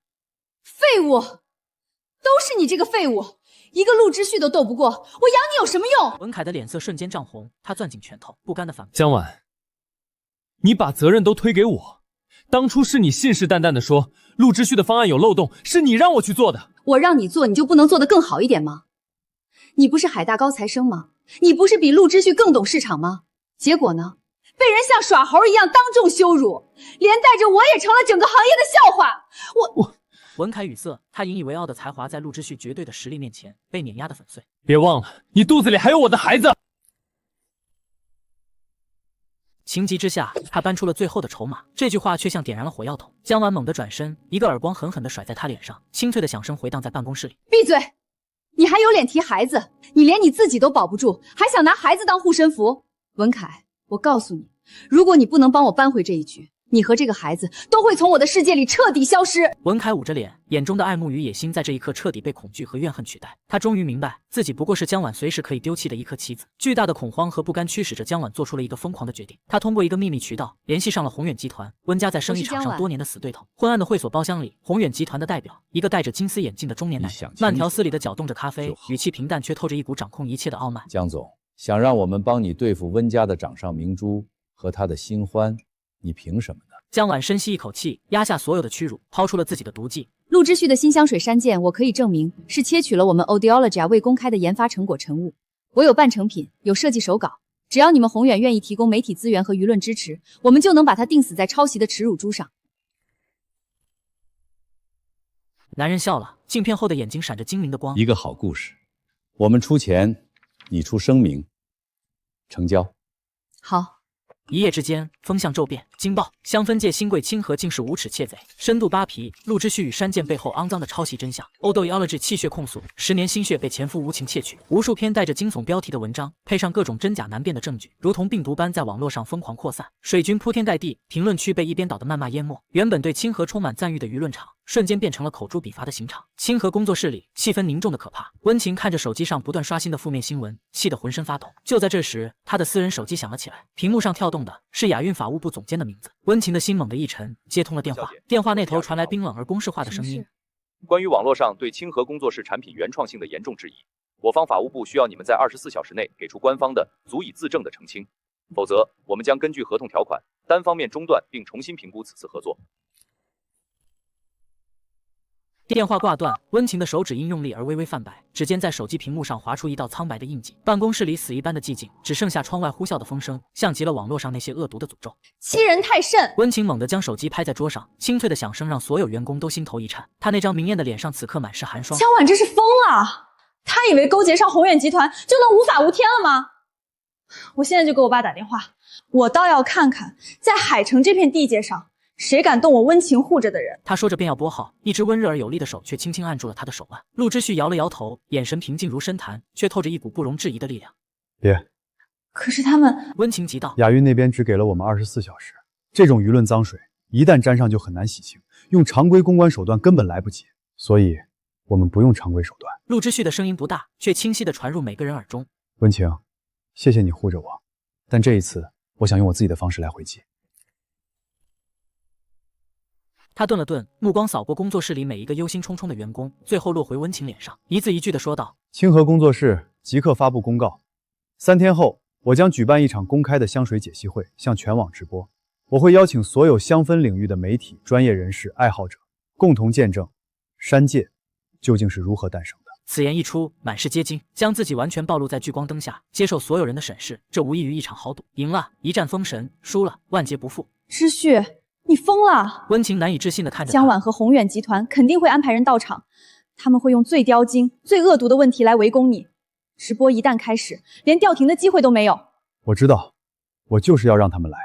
废物，都是你这个废物，一个陆之旭都斗不过，我养你有什么用？文凯的脸色瞬间涨红，他攥紧拳头，不甘地反驳：“江婉，你把责任都推给我，当初是你信誓旦旦地说陆之旭的方案有漏洞，是你让我去做的。我让你做，你就不能做得更好一点吗？你不是海大高材生吗？你不是比陆之旭更懂市场吗？结果呢？被人像耍猴一样当众羞辱，连带着我也成了整个行业的笑话。我文凯语塞，他引以为傲的才华在陆之旭绝对的实力面前被碾压得粉碎。别忘了，你肚子里还有我的孩子。”情急之下，他搬出了最后的筹码，这句话却像点燃了火药桶。江婉猛地转身，一个耳光狠狠地甩在他脸上，清脆的响声回荡在办公室里。闭嘴！你还有脸提孩子？你连你自己都保不住，还想拿孩子当护身符？文凯，我告诉你，如果你不能帮我扳回这一局，你和这个孩子都会从我的世界里彻底消失。文凯捂着脸，眼中的爱慕与野心在这一刻彻底被恐惧和怨恨取代。他终于明白，自己不过是江婉随时可以丢弃的一颗棋子。巨大的恐慌和不甘驱使着江婉做出了一个疯狂的决定。他通过一个秘密渠道联系上了宏远集团，温家在生意场上多年的死对头。昏暗的会所包厢里，宏远集团的代表，一个戴着金丝眼镜的中年男人，慢条斯理地搅动着咖啡，语气平淡却透着一股掌控一切的傲慢。江总想让我们帮你对付温家的掌上明珠和他的新欢，你凭什么呢？江婉深吸一口气，压下所有的屈辱，抛出了自己的毒计。陆之旭的新香水山涧，我可以证明是切取了我们 Audiology 未公开的研发成果成物。我有半成品，有设计手稿，只要你们宏远愿意提供媒体资源和舆论支持，我们就能把它钉死在抄袭的耻辱珠上。男人笑了，镜片后的眼睛闪着精明的光。一个好故事，我们出钱，你出声明，成交。好。一夜之间，风向骤变。惊爆！香氛界新贵清河竟是无耻窃贼，深度扒皮陆之旭与山涧背后肮脏的抄袭真相。Audiology 气血控诉，10年心血被前夫无情窃取。无数篇带着惊悚标题的文章，配上各种真假难辨的证据，如同病毒般在网络上疯狂扩散。水军铺天盖地，评论区被一边倒的谩骂淹没。原本对清河充满赞誉的舆论场，瞬间变成了口诛笔伐的刑场。清河工作室里，气氛凝重的可怕。温情看着手机上不断刷新的负面新闻，气得浑身发抖。就在这时，他的私人手机响了起来，屏幕上跳动的是雅韵法务部总监的名字。温情的心猛地一沉，接通了电话。电话那头传来冰冷而公式化的声音：关于网络上对清河工作室产品原创性的严重质疑，我方法务部需要你们在24小时内给出官方的足以自证的澄清，否则我们将根据合同条款单方面中断并重新评估此次合作。电话挂断，温情的手指因用力而微微泛白，指尖在手机屏幕上划出一道苍白的印记。办公室里死一般的寂静，只剩下窗外呼啸的风声，像极了网络上那些恶毒的诅咒。欺人太甚！温情猛地将手机拍在桌上，清脆的响声让所有员工都心头一颤。他那张明艳的脸上此刻满是寒霜。江婉这是疯了，他以为勾结上宏远集团就能无法无天了吗？我现在就给我爸打电话，我倒要看看，在海城这片地界上，谁敢动我温情护着的人。他说着便要拨号，一只温热而有力的手却轻轻按住了他的手腕。陆之旭摇了摇头，眼神平静如深潭，却透着一股不容置疑的力量。别，可是他们……温情急道，亚运那边只给了我们24小时，这种舆论脏水一旦沾上就很难洗清，用常规公关手段根本来不及，所以我们不用常规手段。陆之旭的声音不大，却清晰地传入每个人耳中。温情，谢谢你护着我，但这一次我想用我自己的方式来回击。他顿了顿，目光扫过工作室里每一个忧心忡忡的员工，最后落回温情脸上，一字一句地说道：清河工作室即刻发布公告，3天后我将举办一场公开的香水解析会，向全网直播。我会邀请所有香氛领域的媒体、专业人士、爱好者，共同见证山界究竟是如何诞生的。此言一出，满是皆惊，将自己完全暴露在聚光灯下，接受所有人的审视，这无异于一场豪赌。赢了，一战封神；输了，万劫不复。知旭，你疯了！温情难以置信地看着他。江晚和宏远集团肯定会安排人到场，他们会用最刁精、最恶毒的问题来围攻你。直播一旦开始，连调停的机会都没有。我知道，我就是要让他们来，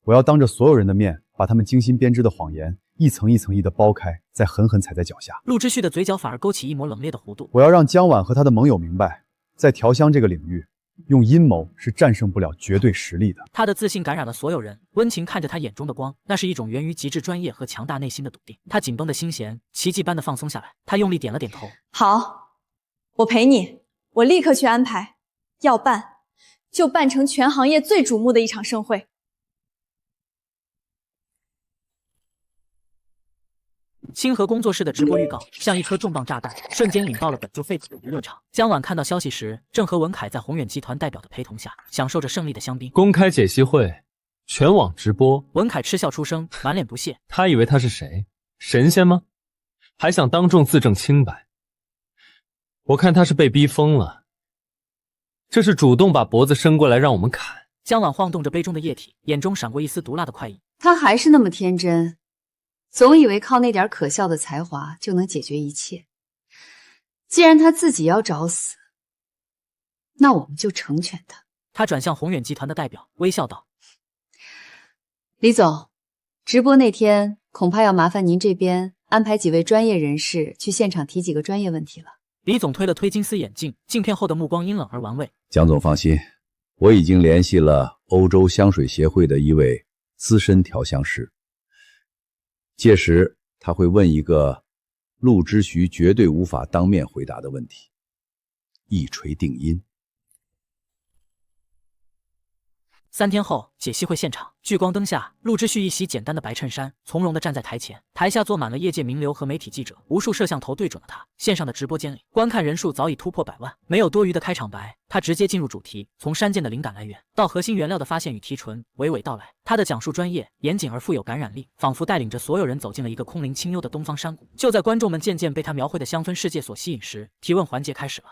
我要当着所有人的面，把他们精心编织的谎言一层一层地剥开，再狠狠踩在脚下。陆之旭的嘴角反而勾起一抹冷冽的弧度。我要让江晚和他的盟友明白，在调香这个领域，用阴谋是战胜不了绝对实力的。他的自信感染了所有人。温情看着他眼中的光，那是一种源于极致专业和强大内心的笃定。他紧绷的心弦奇迹般的放松下来，他用力点了点头。好，我陪你，我立刻去安排。要办，就办成全行业最瞩目的一场盛会。清河工作室的直播预告像一颗重磅炸弹，瞬间引爆了本就沸腾的娱乐场。江晚看到消息时，正和文凯在宏远集团代表的陪同下，享受着胜利的香槟。公开解析会，全网直播。文凯嗤笑出声，满脸不屑。他以为他是谁？神仙吗？还想当众自证清白？我看他是被逼疯了，这是主动把脖子伸过来让我们砍。江晚晃动着杯中的液体，眼中闪过一丝毒辣的快意。他还是那么天真。总以为靠那点可笑的才华就能解决一切。既然他自己要找死，那我们就成全他。他转向宏远集团的代表，微笑道：李总，直播那天恐怕要麻烦您这边安排几位专业人士去现场提几个专业问题了。李总推了推金丝眼镜，镜片后的目光阴冷而玩味。蒋总放心，我已经联系了欧洲香水协会的一位资深调香师，届时他会问一个陆之徐绝对无法当面回答的问题，一锤定音。3天后，解析会现场，聚光灯下，陆之旭一袭简单的白衬衫，从容地站在台前，台下坐满了业界名流和媒体记者，无数摄像头对准了他。线上的直播间里，观看人数早已突破100万，没有多余的开场白，他直接进入主题，从山涧的灵感来源到核心原料的发现与提纯，娓娓道来。他的讲述专业、严谨而富有感染力，仿佛带领着所有人走进了一个空灵清幽的东方山谷。就在观众们渐渐被他描绘的香氛世界所吸引时，提问环节开始了。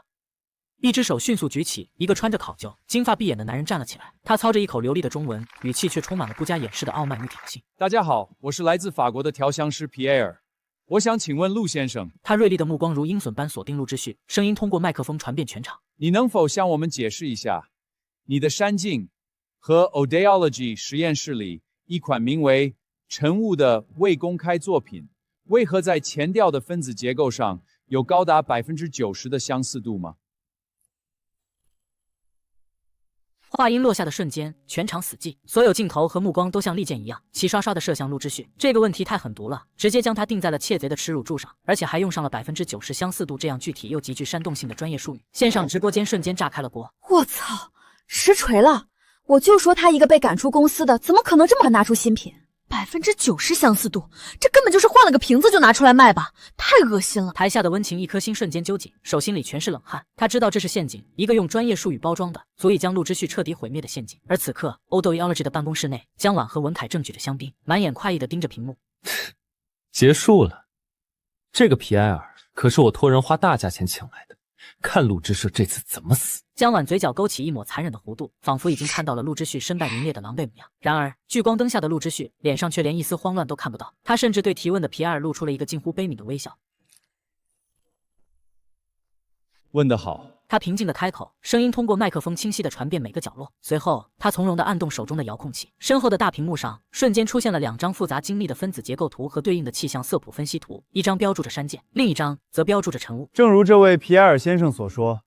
一只手迅速举起，一个穿着考究、金发碧眼的男人站了起来。他操着一口流利的中文，语气却充满了不加掩饰的傲慢与挑衅。大家好，我是来自法国的调香师皮埃尔，我想请问陆先生。他锐利的目光如鹰隼般锁定陆之旭，声音通过麦克风传遍全场。你能否向我们解释一下，你的山镜和 Odeology 实验室里一款名为晨雾的未公开作品，为何在前调的分子结构上有高达90%的相似度吗？话音落下的瞬间，全场死寂，所有镜头和目光都像利剑一样齐刷刷地射向陆之旭。这个问题太狠毒了，直接将他定在了窃贼的耻辱柱上，而且还用上了90%相似度这样具体又极具煽动性的专业术语。线上直播间瞬间炸开了锅。我操，实锤了！我就说他一个被赶出公司的，怎么可能这么快拿出新品？90%相似度，这根本就是换了个瓶子就拿出来卖吧，太恶心了。台下的温情一颗心瞬间揪紧，手心里全是冷汗。他知道这是陷阱，一个用专业术语包装的，足以将陆之旭彻底毁灭的陷阱。而此刻 Odeology 的办公室内，江晚和文凯正举着香槟，满眼快意地盯着屏幕。结束了，这个皮埃尔可是我托人花大价钱请来的，看陆之旭这次怎么死。江晚嘴角勾起一抹残忍的弧度，仿佛已经看到了陆之旭身败名裂的狼狈模样。然而聚光灯下的陆之旭脸上却连一丝慌乱都看不到，他甚至对提问的皮埃尔露出了一个近乎悲悯的微笑。问得好。他平静地开口，声音通过麦克风清晰地传遍每个角落。随后，他从容地按动手中的遥控器，身后的大屏幕上瞬间出现了2张复杂精密的分子结构图和对应的气象色谱分析图，一张标注着山涧，另一张则标注着晨雾。正如这位皮埃尔先生所说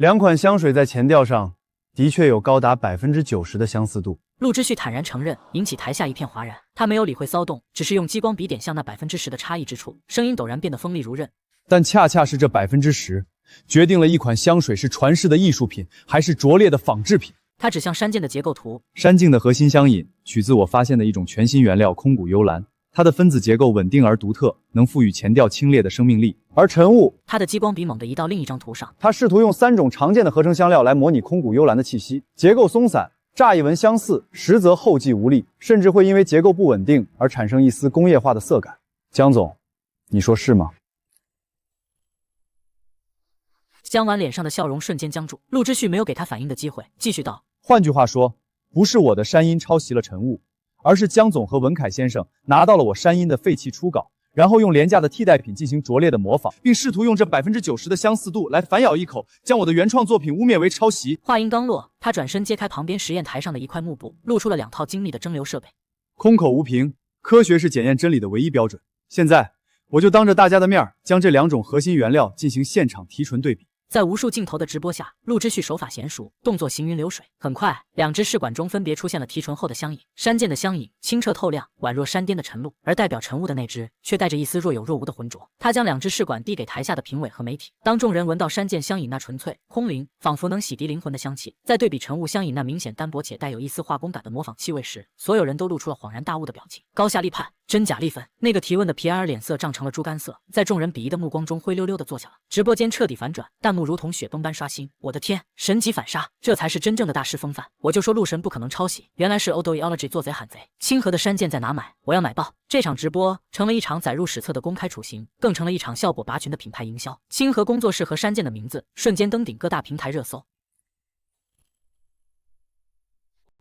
，2款香水在前调上的确有高达90%的相似度。陆之旭坦然承认，引起台下一片哗然。他没有理会骚动，只是用激光笔点向那10%的差异之处，声音陡然变得锋利如刃。但恰恰是这10%，决定了一款香水是传世的艺术品，还是拙劣的仿制品。他指向山涧的结构图，山涧的核心香饮取自我发现的一种全新原料空谷幽兰，它的分子结构稳定而独特，能赋予前调清冽的生命力。而晨雾，他的激光笔猛地移到另一张图上，他试图用3种常见的合成香料来模拟空谷幽兰的气息，结构松散，乍一闻相似，实则后继无力，甚至会因为结构不稳定而产生一丝工业化的色感。江总，你说是吗？江晚脸上的笑容瞬间僵住，陆之旭没有给他反应的机会，继续道：换句话说，不是我的山阴抄袭了晨雾，而是江总和文凯先生拿到了我山阴的废弃初稿，然后用廉价的替代品进行拙劣的模仿，并试图用这90%的相似度来反咬一口，将我的原创作品污蔑为抄袭。话音刚落，他转身揭开旁边实验台上的一块幕布，露出了2套精密的蒸馏设备。空口无凭，科学是检验真理的唯一标准。现在，我就当着大家的面将这2种核心原料进行现场提纯对比。在无数镜头的直播下，陆之旭手法娴熟，动作行云流水。很快，2只试管中分别出现了提纯后的香饮。山涧的香饮清澈透亮，宛若山巅的晨露，而代表晨雾的那只却带着一丝若有若无的浑浊。他将2只试管递给台下的评委和媒体。当众人闻到山涧香饮那纯粹、空灵，仿佛能洗涤灵魂的香气，再对比晨雾香饮那明显单薄且带有一丝化工感的模仿气味时，所有人都露出了恍然大悟的表情。高下立判，真假立分。那个提问的皮埃尔脸色涨成了猪肝色，在众人鄙夷的目光中灰溜溜地坐下了。直播间彻底反转，弹幕如同雪崩般刷新。我的天，神级反杀，这才是真正的大师风范。我就说陆神不可能抄袭，原来是 Odoiology 做贼喊贼。清河的山涧在哪买？我要买爆！这场直播成了一场载入史册的公开处刑，更成了一场效果拔群的品牌营销。清河工作室和山涧的名字瞬间登顶各大平台热搜。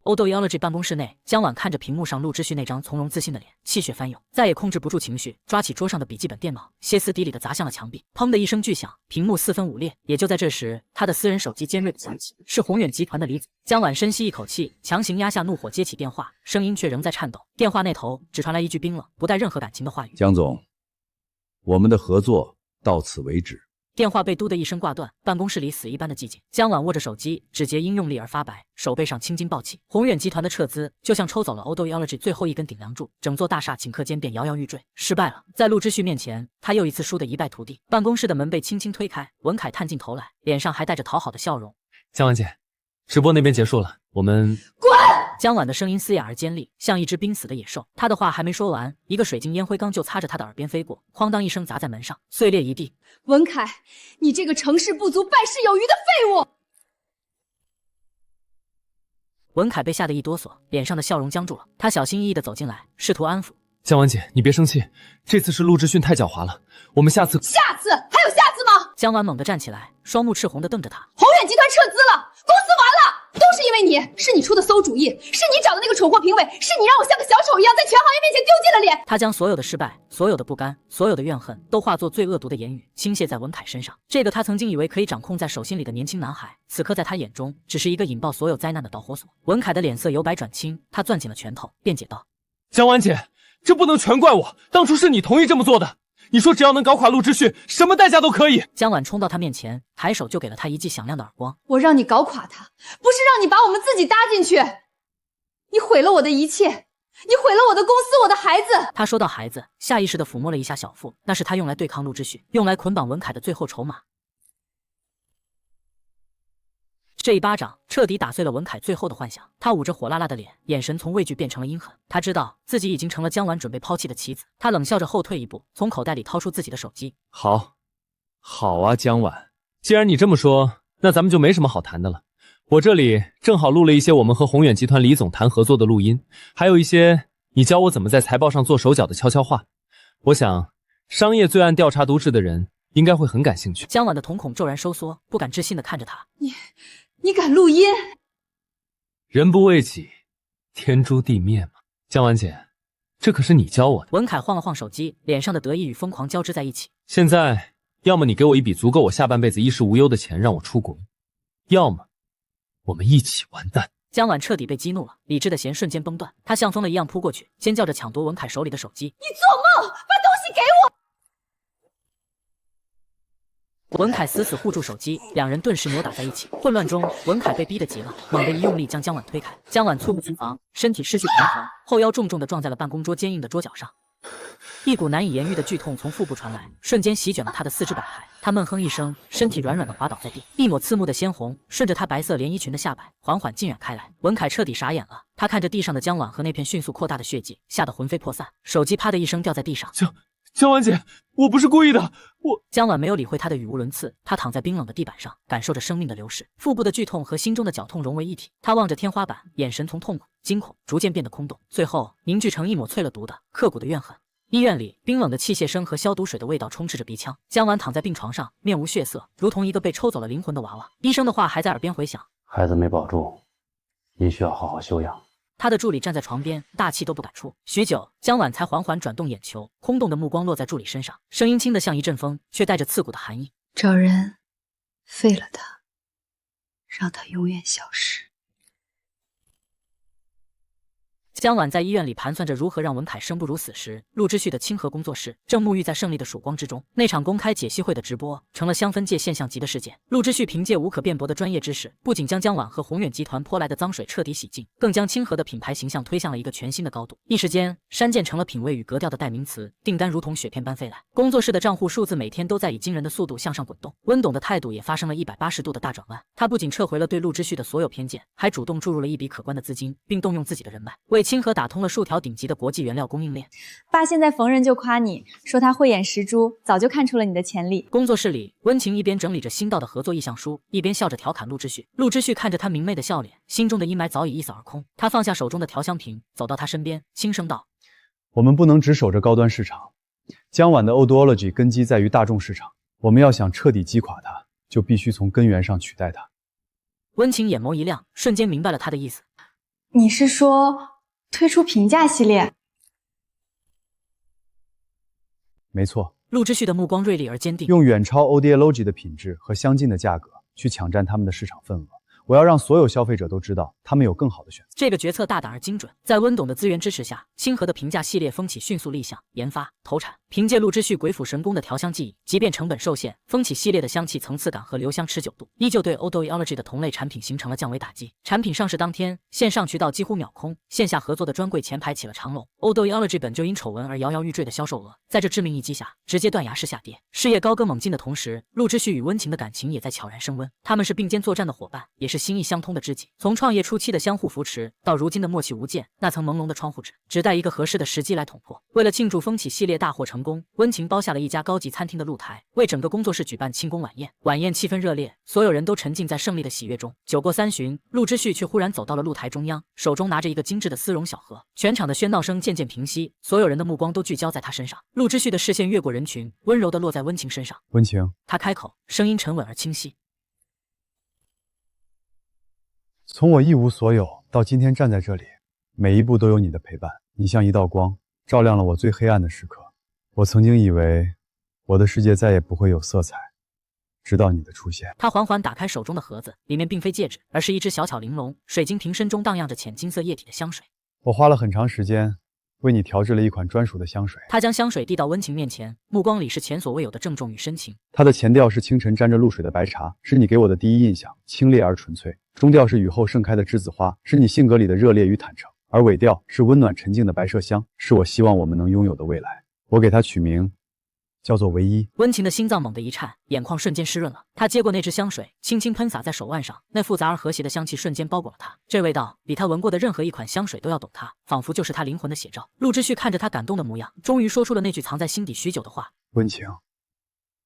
Odoiology 办公室内，江晚看着屏幕上陆之旭那张从容自信的脸，气血翻涌，再也控制不住情绪，抓起桌上的笔记本电脑，歇斯底里地砸向了墙壁。砰的一声巨响，屏幕4分5裂。也就在这时，他的私人手机尖锐地响起，是宏远集团的李子。江晚深吸一口气，强行压下怒火，接起电话，声音却仍在颤抖。电话那头只传来一句冰冷、不带任何感情的话语：江总，我们的合作到此为止。电话被嘟的一声挂断，办公室里死一般的寂静。江晚握着手机，指节因用力而发白，手背上青筋暴起。宏远集团的撤资就像抽走了 Odoiology 最后一根顶梁柱，整座大厦顷刻间便摇摇欲坠。失败了，在陆之旭面前，他又一次输得一败涂地。办公室的门被轻轻推开，文凯探进头来，脸上还带着讨好的笑容。江晚姐，直播那边结束了，我们滚！江晚的声音嘶哑而尖利，像一只濒死的野兽。他的话还没说完，一个水晶烟灰缸就擦着他的耳边飞过，哐当一声砸在门上，碎裂一地。文凯，你这个成事不足败事有余的废物！文凯被吓得一哆嗦，脸上的笑容僵住了。他小心翼翼地走进来，试图安抚江晚姐，你别生气，这次是陆之勋太狡猾了，我们下次还有下次吗？江晚猛地站起来，双目赤红地瞪着他。宏远集团撤资了，公司完了，都是因为你，是你出的馊主意，是你找的那个蠢货评委，是你让我像个小丑一样在全行业面前丢尽了脸。他将所有的失败、所有的不甘、所有的怨恨，都化作最恶毒的言语，倾泻在文凯身上。这个他曾经以为可以掌控在手心里的年轻男孩，此刻在他眼中只是一个引爆所有灾难的导火索。文凯的脸色由白转青，他攥紧了拳头，辩解道：江晚姐，这不能全怪我，当初是你同意这么做的。你说只要能搞垮陆之旭，什么代价都可以。江晚冲到他面前，抬手就给了他一记响亮的耳光。我让你搞垮他，不是让你把我们自己搭进去。你毁了我的一切，你毁了我的公司，我的孩子。他说到孩子，下意识地抚摸了一下小腹，那是他用来对抗陆之旭，用来捆绑文凯的最后筹码。这一巴掌彻底打碎了文凯最后的幻想，他捂着火辣辣的脸，眼神从畏惧变成了阴狠。他知道自己已经成了江晚准备抛弃的棋子，他冷笑着后退一步，从口袋里掏出自己的手机。好啊，江晚，既然你这么说，那咱们就没什么好谈的了。我这里正好录了一些我们和宏远集团李总谈合作的录音，还有一些你教我怎么在财报上做手脚的悄悄话。我想商业罪案调查渎职的人应该会很感兴趣。江晚的瞳孔骤然收缩，不敢置信地看着他。你敢录音？人不为己，天诛地灭嘛。江晚姐，这可是你教我的。文凯晃了晃手机，脸上的得意与疯狂交织在一起。现在要么你给我一笔足够我下半辈子衣食无忧的钱，让我出国；要么我们一起完蛋。江晚彻底被激怒了，理智的弦瞬间崩断，他像疯了一样扑过去，尖叫着抢夺文凯手里的手机。你做梦！把东西给我！文凯死死护住手机，两人顿时扭打在一起。混乱中，文凯被逼得急了，猛地一用力将江晚推开。江晚猝不及防，身体失去平衡，后腰重重地撞在了办公桌坚硬的桌角上。一股难以言喻的剧痛从腹部传来，瞬间席卷了他的四肢百骸。他闷哼一声，身体软软的滑倒在地，一抹刺目的鲜红顺着他白色连衣裙的下摆缓缓浸染开来。文凯彻底傻眼了，他看着地上的江晚和那片迅速扩大的血迹，吓得魂飞魄散，手机啪的一声掉在地上。江晚姐，我不是故意的，江晚没有理会他的语无伦次，他躺在冰冷的地板上，感受着生命的流逝，腹部的剧痛和心中的绞痛融为一体。他望着天花板，眼神从痛苦、惊恐逐渐变得空洞，最后凝聚成一抹淬了毒的、刻骨的怨恨。医院里，冰冷的器械声和消毒水的味道充斥着鼻腔。江晚躺在病床上，面无血色，如同一个被抽走了灵魂的娃娃。医生的话还在耳边回响：孩子没保住，您需要好好休养。他的助理站在床边，大气都不敢出。许久，江晚才缓缓转动眼球，空洞的目光落在助理身上，声音轻得像一阵风，却带着刺骨的寒意：找人废了他，让他永远消失。江晚在医院里盘算着如何让文凯生不如死时，陆之旭的清河工作室正沐浴在胜利的曙光之中。那场公开解析会的直播成了香氛界现象级的事件。陆之旭凭借无可辩驳的专业知识，不仅将江晚和宏远集团泼来的脏水彻底洗净，更将清河的品牌形象推向了一个全新的高度。一时间，山涧成了品味与格调的代名词，订单如同雪片般飞来。工作室的账户数字每天都在以惊人的速度向上滚动。温董的态度也发生了180度的大转弯，他不仅撤回了对陆之旭的所有偏见，还主动注入了一笔可观的资金，并动用自己的人脉，为清河打通了数条顶级的国际原料供应链。爸现在逢人就夸你，说他慧眼识珠，早就看出了你的潜力。工作室里，温情一边整理着新到的合作意向书，一边笑着调侃陆之旭。陆之旭看着他明媚的笑脸，心中的阴霾早已一扫而空。他放下手中的调香瓶，走到他身边，轻声道：我们不能只守着高端市场，江晚的 Oldology 根基在于大众市场，我们要想彻底击垮它，就必须从根源上取代它。温情眼眸一亮，瞬间明白了他的意思。你是说推出平价系列？没错，陆之旭的目光锐利而坚定，用远超 Oldology 的品质和相近的价格去抢占他们的市场份额。我要让所有消费者都知道，他们有更好的选择。这个决策大胆而精准，在温董的资源支持下，清河的平价系列风起迅速立项、研发、投产。凭借陆之旭鬼斧神工的调香技艺，即便成本受限，风起系列的香气层次感和留香持久度，依旧对 Oldology 的同类产品形成了降维打击。产品上市当天，线上渠道几乎秒空，线下合作的专柜前排起了长龙。Oldology 本就因丑闻而摇摇欲坠的销售额，在这致命一击下，直接断崖式下跌。事业高歌猛进的同时，陆之旭与温情的感情也在悄然升温。他们是并肩作战的伙伴，也是心意相通的知己。从创业初期的相互扶持，到如今的默契无间，那层朦胧的窗户纸，只待一个合适的时机来捅破。为了庆祝风起系列大获成功，温情包下了一家高级餐厅的露台，为整个工作室举办庆功晚宴。晚宴气氛热烈，所有人都沉浸在胜利的喜悦中。酒过三巡，陆之旭却忽然走到了露台中央，手中拿着一个精致的丝绒小盒。全场的喧闹声渐渐平息，所有人的目光都聚焦在他身上。陆之旭的视线越过人群，温柔地落在温情身上。温情，他开口，声音沉稳而清晰。从我一无所有到今天站在这里，每一步都有你的陪伴。你像一道光，照亮了我最黑暗的时刻。我曾经以为我的世界再也不会有色彩，直到你的出现。他缓缓打开手中的盒子，里面并非戒指，而是一只小巧玲珑、水晶瓶身中荡漾着浅金色液体的香水。我花了很长时间为你调制了一款专属的香水。他将香水递到温情面前，目光里是前所未有的郑重与深情。它的前调是清晨沾着露水的白茶，是你给我的第一印象，清冽而纯粹。中调是雨后盛开的栀子花，是你性格里的热烈与坦诚。而尾调是温暖沉静的白麝香，是我希望我们能拥有的未来。我给它取名叫做唯一。温情的心脏猛地一颤，眼眶瞬间湿润了。他接过那支香水，轻轻喷洒在手腕上，那复杂而和谐的香气瞬间包裹了他。这味道比他闻过的任何一款香水都要懂他，仿佛就是他灵魂的写照。陆之旭看着他感动的模样，终于说出了那句藏在心底许久的话：温情，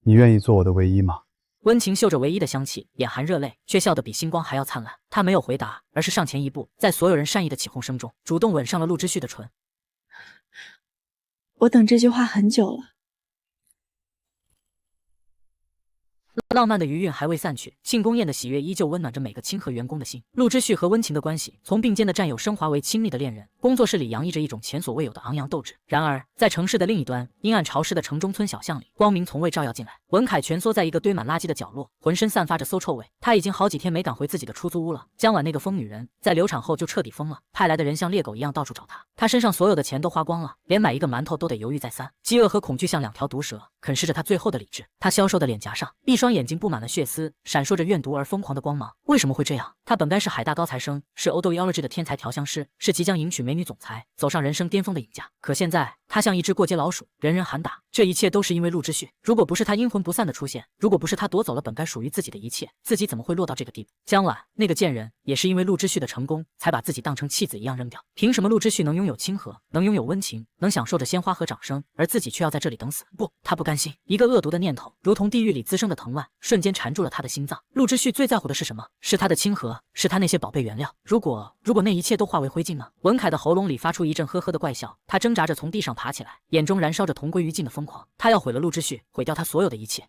你愿意做我的唯一吗？温情嗅着唯一的香气，眼含热泪，却笑得比星光还要灿烂。他没有回答，而是上前一步，在所有人善意的起哄声中，主动吻上了陆之旭的唇。我等这句话很久了。浪漫的余韵还未散去，庆功宴的喜悦依旧温暖着每个清河员工的心。陆之旭和温情的关系从并肩的战友升华为亲密的恋人。工作室里洋溢着一种前所未有的昂扬斗志。然而，在城市的另一端，阴暗潮湿的城中村小巷里，光明从未照耀进来。文凯蜷缩在一个堆满垃圾的角落，浑身散发着馊臭味。他已经好几天没敢回自己的出租屋了。江晚那个疯女人在流产后就彻底疯了，派来的人像猎狗一样到处找他。他身上所有的钱都花光了，连买一个馒头都得犹豫再三。饥饿和恐惧像两条毒蛇，啃噬着他最后的理智。他消瘦的脸颊上，一双眼睛布满了血丝，闪烁着怨毒而疯狂的光芒。为什么会这样？他本该是海大高材生，是 Odoology 的天才调香师，是即将迎娶美女总裁，走上人生巅峰的赢家。可现在，他像一只过街老鼠，人人喊打。这一切都是因为陆之旭。如果不是他阴魂不散的出现，如果不是他夺走了本该属于自己的一切，自己怎么会落到这个地步？江晚那个贱人，也是因为陆之旭的成功，才把自己当成弃子一样扔掉。凭什么陆之旭能拥有清河，能拥有温情，能享受着鲜花和掌声，而自己却要在这里等死？不，他不甘心。一个恶毒的念头，如同地狱里滋生的藤蔓，瞬间缠住了他的心脏。陆之旭最在乎的是什么？是他的清河，是他那些宝贝原料。如果那一切都化为灰烬呢？文凯的喉咙里发出一阵呵呵的怪笑，他挣扎着从地上爬起来，眼中燃烧着同归于尽的疯狂。他要毁了陆之旭，毁掉他所有的一切。